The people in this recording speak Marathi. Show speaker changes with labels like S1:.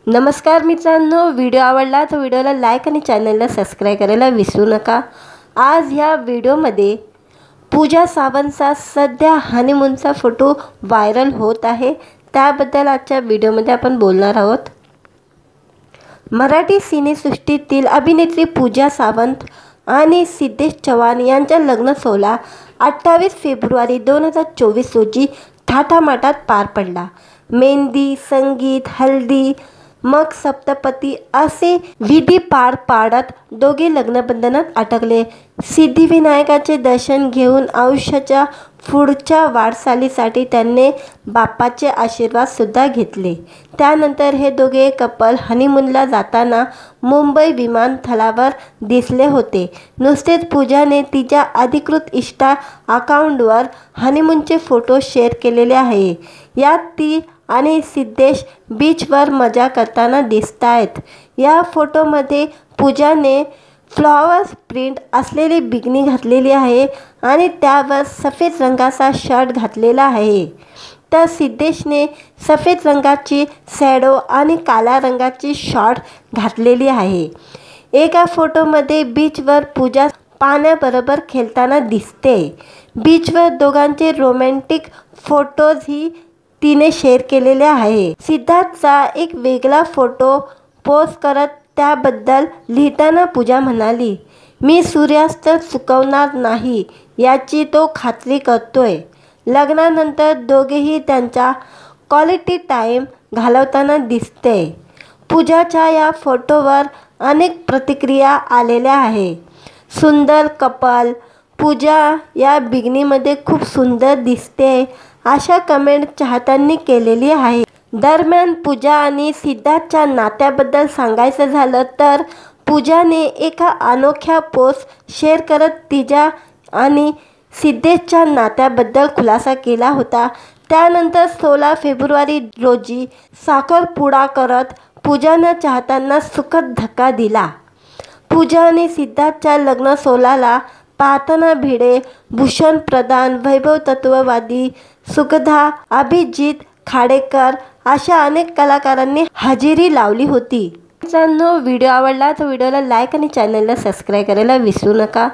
S1: नमस्कार मित्रांनो, व्हिडिओ आवडला तर व्हिडिओला लाईक आणि चॅनलला सबस्क्राईब करायला विसरू नका। आज ह्या व्हिडिओमध्ये पूजा सावंतचा सध्या हनीमूनचा फोटो व्हायरल होत आहे, त्याबद्दल आजच्या व्हिडिओमध्ये आपण बोलणार आहोत। मराठी सिनेसृष्टीतील अभिनेत्री पूजा सावंत आणि सिद्धेश चव्हाण यांचा लग्न सोहळा 28 फेब्रुवारी 2024 रोजी थाटामाटात पार पडला। मेहंदी, संगीत, हल्दी, मग सप्तपदी असे विधी पार पाडत दोघे लग्नबंधनात अटकले। सिद्धिविनायकाचे दर्शन घेऊन आयुष्याच्या पुढच्या वाटचालीसाठी त्यांनी बाप्पाचे आशीर्वाद सुद्धा घेतले। त्यानंतर हे दोघे कपल हनीमूनला जाताना मुंबई विमानतळावर दिसले होते। नुकतेच पूजाने तिच्या अधिकृत इंस्टा अकाउंटवर हनीमूनचे फोटो शेअर केलेले आहे। यात ती आणि सिद्धेश बीचवर मजा करताना दिसतायत। या फोटोमध्ये पूजाने फ्लॉवर्स प्रिंट असलेली बिकिनी घातलेली आहे आणि त्यावर सफेद रंगाचा शर्ट घातलेला आहे, तर सिद्धेशने सफेद रंगाची शॅडो आणि काळ्या रंगाची शॉर्ट घातलेली आहे। एका फोटोमध्ये बीचवर पूजा पाण्याबरोबर खेळताना दिसते। बीचवर दोघांचे रोमॅन्टिक फोटोजही तिने शेअर केलेले आहे। सिद्धार्थचा एक वेगळा फोटो पोस्ट करत त्याबद्दल लिहिताना पूजा म्हणाली, "मी सूर्यास्त चुकवणार नाही याची तो खात्री करतोय। लग्नानंतर दोघेही त्यांचा क्वालिटी टाईम घालवताना दिसते। पूजाच्या या फोटोवर अनेक प्रतिक्रिया आलेल्या आहे। सुंदर कपल, पूजा या बिकिनीमध्ये खूप सुंदर दिसते अशा कमेंट चाहत्यांनी केलेली आहे। दरम्यान पूजा आणि सिद्धार्थच्या नात्याबद्दल सांगायचं झालं तर पूजाने एका अनोख्या पोस्ट शेअर करत तिच्या आणि सिद्धेशच्या नात्याबद्दल खुलासा केला होता। त्यानंतर 16 फेब्रुवारी रोजी साखरपुडा करत पूजाने चाहत्यांना सुखद धक्का दिला। पूजा आणि सिद्धार्थच्या लग्न सोहळ्याला पार्थना भिडे, भूषण प्रधान, वैभव तत्ववादी, सुगधा, अभिजित खाडेकर अशा अनेक कलाकारांनी हजेरी लावली होती। मित्रांनो, व्हिडिओ आवडला तर व्हिडिओला लाईक आणि चॅनलला सबस्क्राईब करायला विसरू नका।